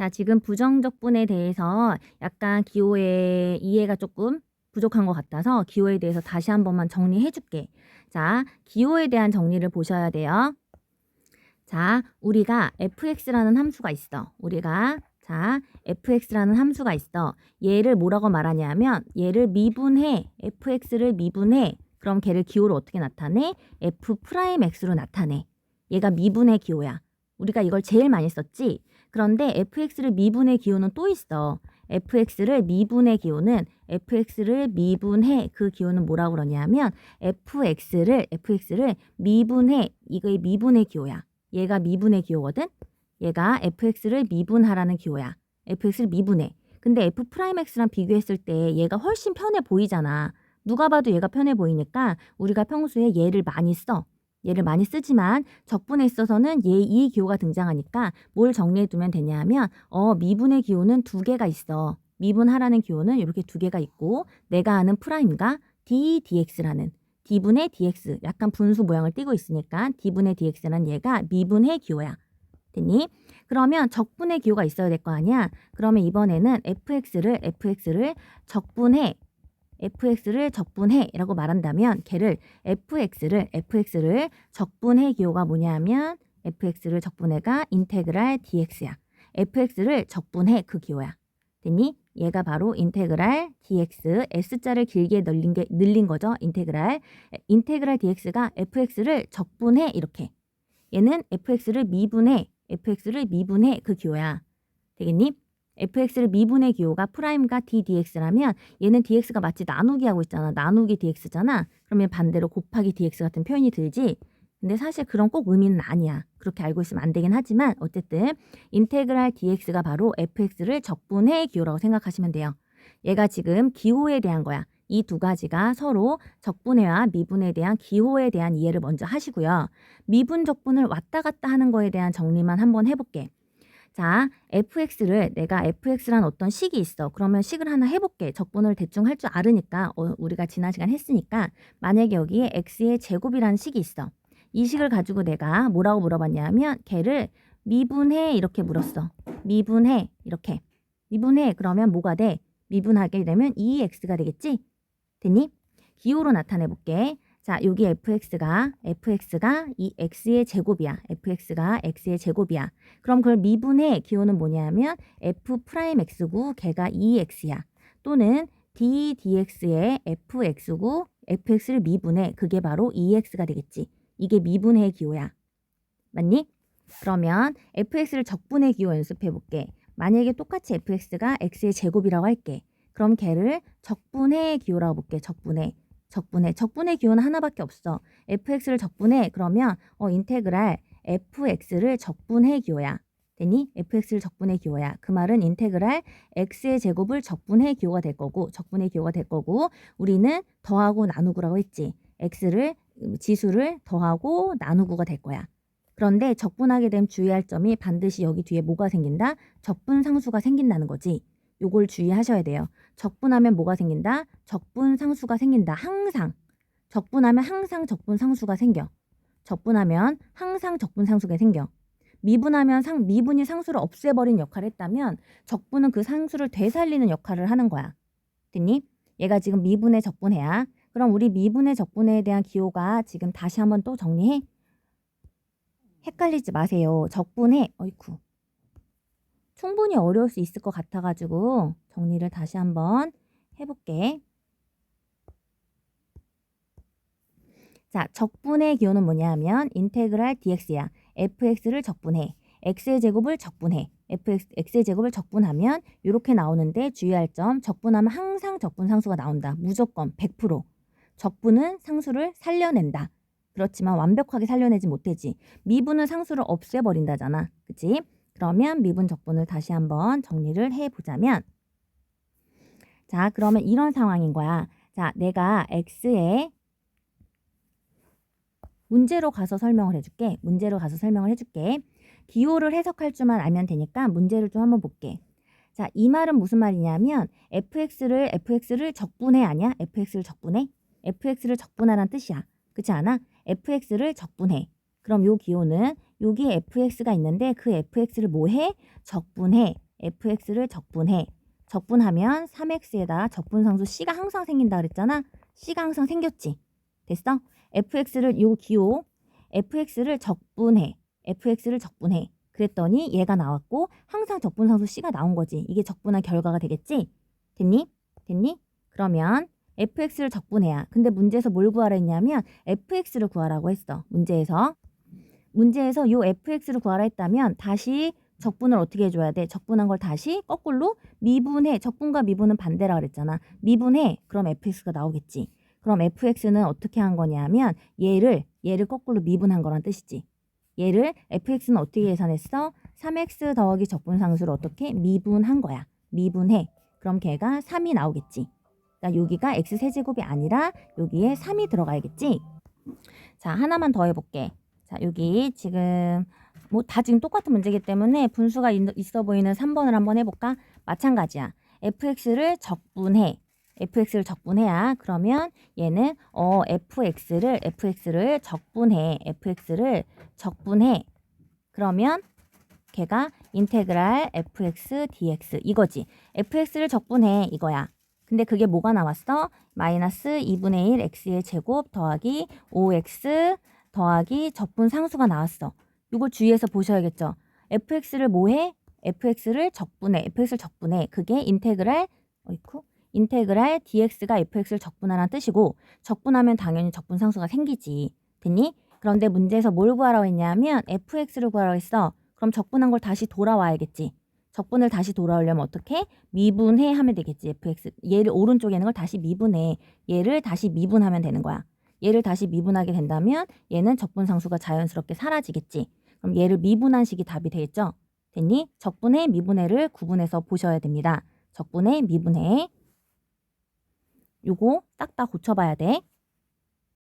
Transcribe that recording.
자, 지금 부정적분에 대해서 약간 기호의 이해가 조금 부족한 것 같아서 기호에 대해서 다시 한 번만 정리해 줄게. 자, 기호에 대한 정리를 보셔야 돼요. 자, 우리가 fx라는 함수가 있어. fx라는 함수가 있어. 얘를 뭐라고 말하냐면 얘를 미분해. fx를 미분해. 그럼 걔를 기호로 어떻게 나타내? f'x로 나타내. 얘가 미분의 기호야. 우리가 이걸 제일 많이 썼지? 그런데 fx를 미분의 기호는 또 있어. fx를 미분의 기호는 fx를 미분해. 그 기호는 뭐라고 그러냐면 fx를 미분해. 이거의 미분의 기호야. 얘가 미분의 기호거든? 얘가 fx를 미분하라는 기호야. fx를 미분해. 근데 f'x랑 비교했을 때 얘가 훨씬 편해 보이잖아. 누가 봐도 얘가 편해 보이니까 우리가 평소에 얘를 많이 써. 얘를 많이 쓰지만 적분에 있어서는 얘 이 기호가 등장하니까 뭘 정리해 두면 되냐 하면 미분의 기호는 두 개가 있어. 미분하라는 기호는 이렇게 두 개가 있고 내가 아는 프라임과 ddx라는 d분의 dx 약간 분수 모양을 띠고 있으니까 d분의 dx는 얘가 미분의 기호야. 됐니? 그러면 적분의 기호가 있어야 될 거 아니야? 그러면 이번에는 fx를 적분해 라고 말한다면 걔를 fx를 적분해 기호가 뭐냐면 fx를 적분해가 인테그랄 dx야. fx를 적분해 그 기호야. 됐니? 얘가 바로 인테그랄 dx, s자를 길게 늘린 거죠. 인테그랄 dx가 fx를 적분해 이렇게. 얘는 fx를 미분해 그 기호야. 되겠니? fx를 미분의 기호가 프라임과 ddx라면 얘는 dx가 마치 나누기 하고 있잖아. 나누기 dx잖아. 그러면 반대로 곱하기 dx 같은 표현이 들지. 근데 사실 그런 꼭 의미는 아니야. 그렇게 알고 있으면 안 되긴 하지만 어쨌든 인테그랄 dx가 바로 fx를 적분해 기호라고 생각하시면 돼요. 얘가 지금 기호에 대한 거야. 이 두 가지가 서로 적분해와 미분에 대한 기호에 대한 이해를 먼저 하시고요. 미분 적분을 왔다 갔다 하는 거에 대한 정리만 한번 해볼게. 자, 내가 fx란 어떤 식이 있어. 그러면 식을 하나 해볼게. 적분을 대충 할 줄 알으니까 우리가 지난 시간 했으니까 만약에 여기에 x의 제곱이라는 식이 있어. 이 식을 가지고 내가 뭐라고 물어봤냐면 걔를 미분해 이렇게 물었어. 미분해 이렇게. 미분해 그러면 뭐가 돼? 미분하게 되면 2x가 되겠지? 됐니? 기호로 나타내 볼게. 자, 여기 fx가 이 x의 제곱이야. fx가 x의 제곱이야. 그럼 그걸 미분의 기호는 뭐냐면 f'x고 걔가 2x야. 또는 ddx의 fx고 fx를 미분해. 그게 바로 2x가 되겠지. 이게 미분의 기호야. 맞니? 그러면 fx를 적분의 기호 연습해 볼게. 만약에 똑같이 fx가 x의 제곱이라고 할게. 그럼 걔를 적분의 기호라고 볼게. 적분의 기호는 하나밖에 없어. fx를 적분해. 그러면 인테그랄 fx를 적분해 기호야. 됐니? fx를 적분해 기호야. 그 말은 인테그랄 x의 제곱을 적분해 기호가 될 거고 우리는 더하고 나누고라고 했지. 지수를 더하고 나누고가 될 거야. 그런데 적분하게 되면 주의할 점이 반드시 여기 뒤에 뭐가 생긴다? 적분상수가 생긴다는 거지. 요걸 주의하셔야 돼요. 적분하면 뭐가 생긴다? 적분상수가 생긴다. 항상. 적분하면 항상 적분상수가 생겨. 적분하면 항상 적분상수가 생겨. 미분하면 미분이 상수를 없애버린 역할을 했다면 적분은 그 상수를 되살리는 역할을 하는 거야. 됐니? 얘가 지금 미분의 적분해야. 그럼 우리 미분의 적분해에 대한 기호가 지금 다시 한번 또 정리해. 헷갈리지 마세요. 적분해. 어이쿠. 충분히 어려울 수 있을 것 같아가지고 정리를 다시 한번 해볼게. 자, 적분의 기호는 뭐냐 하면 인테그랄 dx야. fx를 적분해. x의 제곱을 적분해. x의 제곱을 적분하면 이렇게 나오는데 주의할 점 적분하면 항상 적분상수가 나온다. 무조건 100%. 적분은 상수를 살려낸다. 그렇지만 완벽하게 살려내지 못하지. 미분은 상수를 없애버린다잖아. 그치? 그러면 미분 적분을 다시 한번 정리를 해보자면 자, 그러면 이런 상황인 거야. 자, 내가 x에 문제로 가서 설명을 해줄게. 기호를 해석할 줄만 알면 되니까 문제를 좀 한번 볼게. 자, 이 말은 무슨 말이냐면 fx를 적분해 아니야? fx를 적분하라는 뜻이야. 그렇지 않아? fx를 적분해. 그럼 요 기호는 여기에 fx가 있는데 그 fx를 뭐 해? 적분해. fx를 적분해. 적분하면 3x에다 적분상수 c가 항상 생긴다 그랬잖아. c가 항상 생겼지. 됐어? fx를 요 기호 fx를 적분해. fx를 적분해. 그랬더니 얘가 나왔고 항상 적분상수 c가 나온 거지. 이게 적분한 결과가 되겠지? 됐니? 됐니? 그러면 fx를 적분해야. 근데 문제에서 뭘 구하라 했냐면 fx를 구하라고 했어. 문제에서 요 fx를 구하라 했다면 다시 적분을 어떻게 해줘야 돼? 적분한 걸 다시 거꾸로 미분해. 적분과 미분은 반대라 그랬잖아. 미분해. 그럼 fx가 나오겠지. 그럼 fx는 어떻게 한 거냐면 얘를 거꾸로 미분한 거란 뜻이지. 얘를 fx는 어떻게 계산했어? 3x 더하기 적분상수를 어떻게? 미분한 거야. 미분해. 그럼 걔가 3이 나오겠지. 자, 여기가 x세제곱이 아니라 여기에 3이 들어가야겠지. 자, 하나만 더 해볼게. 자, 여기 지금 뭐 다 지금 똑같은 문제이기 때문에 분수가 있어 보이는 3번을 한번 해볼까? 마찬가지야. fx를 적분해. fx를 적분해야. 그러면 얘는 fx를 적분해. fx를 적분해. 그러면 걔가 인테그랄 fx dx 이거지. fx를 적분해 이거야. 근데 그게 뭐가 나왔어? 마이너스 2분의 1 x의 제곱 더하기 5x 더하기 적분 상수가 나왔어. 이걸 주의해서 보셔야겠죠. fx를 뭐해? fx를 적분해. fx를 적분해. 그게 인테그랄 dx가 fx를 적분하라는 뜻이고 적분하면 당연히 적분 상수가 생기지. 됐니? 그런데 문제에서 뭘 구하라고 했냐면 fx를 구하라고 했어. 그럼 적분한 걸 다시 돌아와야겠지. 적분을 다시 돌아오려면 어떻게? 미분해 하면 되겠지. fx. 얘를 오른쪽에 있는 걸 다시 미분해. 얘를 다시 미분하면 되는 거야. 얘를 다시 미분하게 된다면 얘는 적분상수가 자연스럽게 사라지겠지. 그럼 얘를 미분한 식이 답이 되겠죠? 됐니? 적분의 미분해를 구분해서 보셔야 됩니다. 적분의 미분해. 요거 딱딱 고쳐봐야 돼.